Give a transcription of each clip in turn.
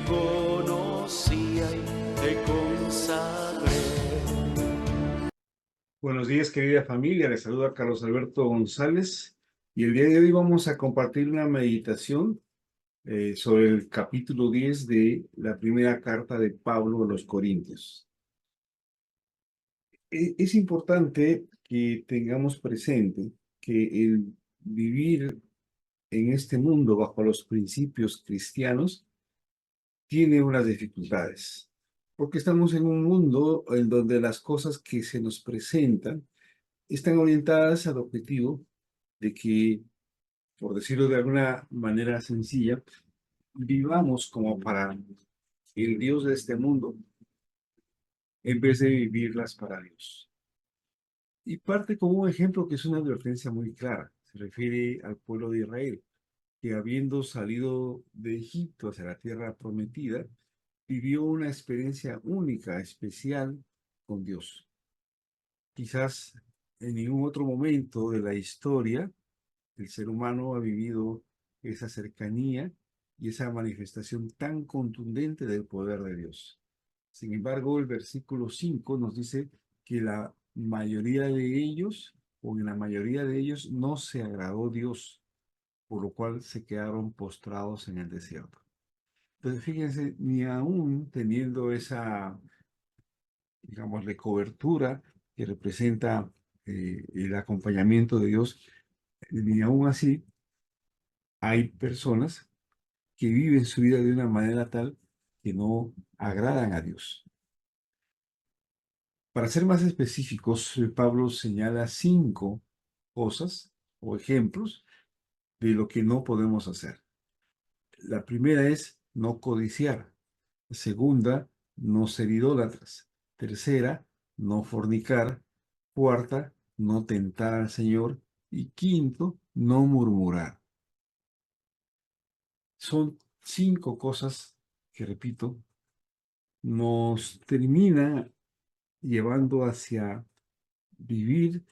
conocía y te consagré. Buenos días, querida familia. Les saluda Carlos Alberto González y el día de hoy vamos a compartir una meditación sobre el capítulo 10 de la primera carta de Pablo a los Corintios. Es importante que tengamos presente que el vivir en este mundo bajo los principios cristianos tiene unas dificultades, porque estamos en un mundo en donde las cosas que se nos presentan están orientadas al objetivo de que, por decirlo de alguna manera sencilla, vivamos como para el Dios de este mundo en vez de vivirlas para Dios. Y parte como un ejemplo que es una advertencia muy clara. Se refiere al pueblo de Israel, que habiendo salido de Egipto hacia la tierra prometida, vivió una experiencia única, especial con Dios. Quizás en ningún otro momento de la historia el ser humano ha vivido esa cercanía y esa manifestación tan contundente del poder de Dios. Sin embargo, el versículo 5 nos dice que la mayoría de ellos, o en la mayoría de ellos, no se agradó Dios, por lo cual se quedaron postrados en el desierto. Entonces, fíjense, ni aún teniendo esa, digámosle, cobertura que representa el acompañamiento de Dios, ni aún así hay personas que viven su vida de una manera tal que no agradan a Dios. Para ser más específicos, Pablo señala 5 cosas o ejemplos de lo que no podemos hacer. La primera es no codiciar. Segunda, no ser idólatras. Tercera, no fornicar. Cuarta, no tentar al Señor. Y quinto, no murmurar. Son 5 cosas que, repito, nos termina llevando hacia vivir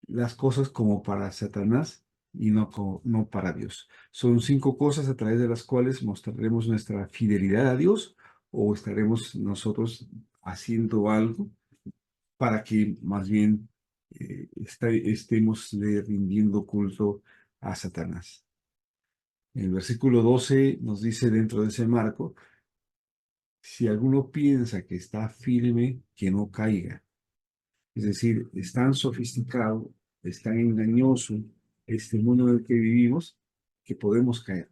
las cosas como para Satanás y no para Dios. Son 5 cosas a través de las cuales mostraremos nuestra fidelidad a Dios o estaremos nosotros haciendo algo para que más bien estemos rindiendo culto a Satanás. El versículo 12 nos dice dentro de ese marco, si alguno piensa que está firme, que no caiga. Es decir, es tan sofisticado, es tan engañoso este mundo en el que vivimos que podemos caer.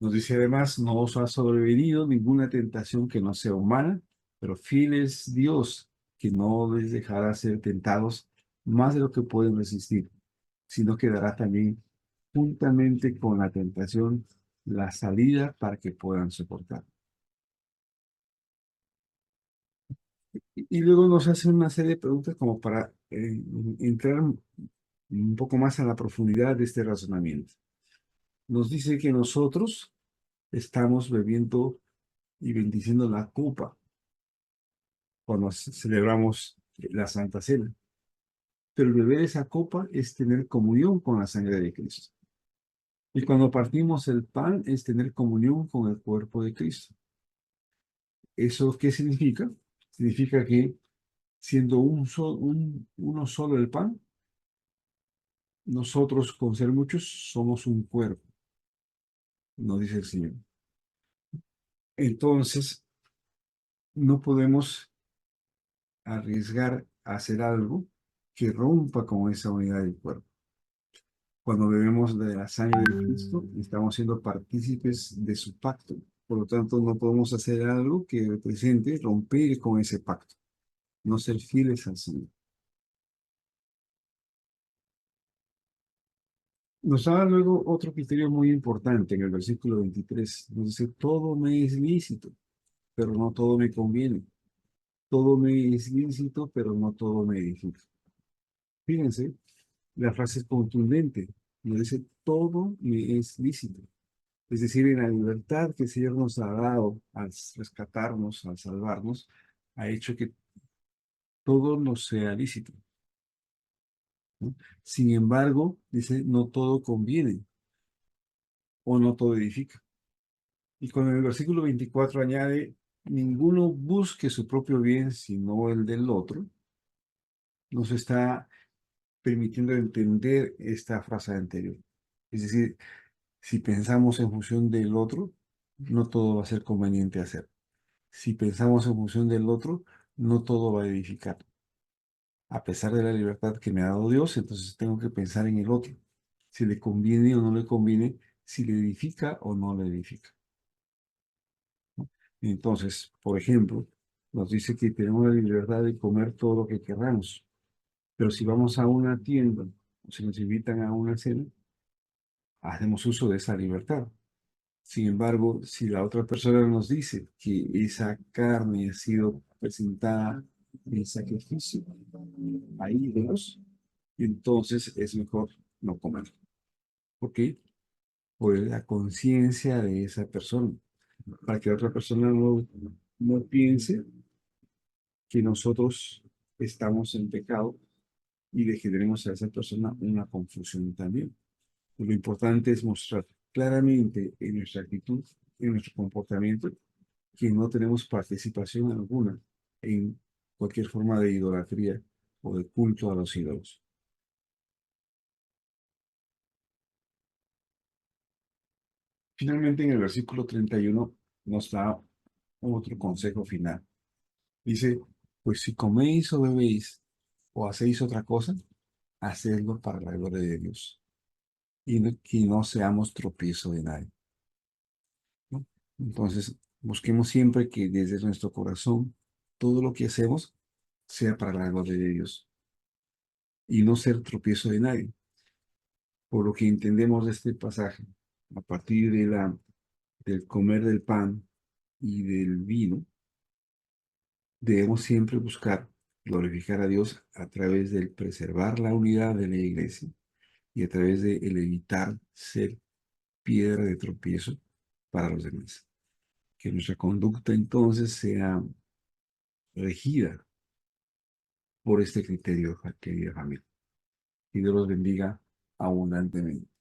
Nos dice además, no os ha sobrevenido ninguna tentación que no sea humana, pero fiel es Dios, que no les dejará ser tentados más de lo que pueden resistir, sino que dará también juntamente con la tentación la salida para que puedan soportar. Y luego nos hace una serie de preguntas como para entrar un poco más a la profundidad de este razonamiento. Nos dice que nosotros estamos bebiendo y bendiciendo la copa cuando celebramos la Santa Cena. Pero el beber esa copa es tener comunión con la sangre de Cristo. Y cuando partimos el pan es tener comunión con el cuerpo de Cristo. ¿Eso qué significa? Significa que siendo uno solo el pan, nosotros, con ser muchos, somos un cuerpo, nos dice el Señor. Entonces, no podemos arriesgar a hacer algo que rompa con esa unidad del cuerpo. Cuando bebemos de la sangre de Cristo, estamos siendo partícipes de su pacto. Por lo tanto, no podemos hacer algo que represente romper con ese pacto, no ser fieles al Señor. Nos da luego otro criterio muy importante en el versículo 23. Nos dice, todo me es lícito, pero no todo me conviene. Todo me es lícito, pero no todo me edifica. Fíjense, la frase es contundente. Nos dice, todo me es lícito. Es decir, en la libertad que el Señor nos ha dado al rescatarnos, al salvarnos, ha hecho que todo nos sea lícito, ¿no? Sin embargo, dice, no todo conviene o no todo edifica. Y cuando en el versículo 24 añade, ninguno busque su propio bien, sino el del otro, nos está permitiendo entender esta frase anterior. Es decir, si pensamos en función del otro, no todo va a ser conveniente hacer. Si pensamos en función del otro, no todo va a edificar. A pesar de la libertad que me ha dado Dios, entonces tengo que pensar en el otro. Si le conviene o no le conviene, si le edifica o no le edifica. Entonces, por ejemplo, nos dice que tenemos la libertad de comer todo lo que queramos, pero si vamos a una tienda o si nos invitan a una cena, hacemos uso de esa libertad. Sin embargo, si la otra persona nos dice que esa carne ha sido presentada en sacrificio a ídolos, entonces es mejor no comer. ¿Por qué? Por la conciencia de esa persona, para que la otra persona no piense que nosotros estamos en pecado y le generemos a esa persona una confusión también. Lo importante es mostrar claramente en nuestra actitud, en nuestro comportamiento, que no tenemos participación alguna en cualquier forma de idolatría o de culto a los ídolos. Finalmente, en el versículo 31 nos da otro consejo final. Dice, pues si coméis o bebéis o hacéis otra cosa, hacedlo para la gloria de Dios y que no seamos tropiezo de nadie, ¿no? Entonces, busquemos siempre que desde nuestro corazón todo lo que hacemos sea para la gloria de Dios y no ser tropiezo de nadie. Por lo que entendemos de este pasaje, a partir del comer del pan y del vino, debemos siempre buscar glorificar a Dios a través del preservar la unidad de la iglesia y a través de el evitar ser piedra de tropiezo para los demás. Que nuestra conducta entonces sea regida por este criterio, querida familia. Y Dios los bendiga abundantemente.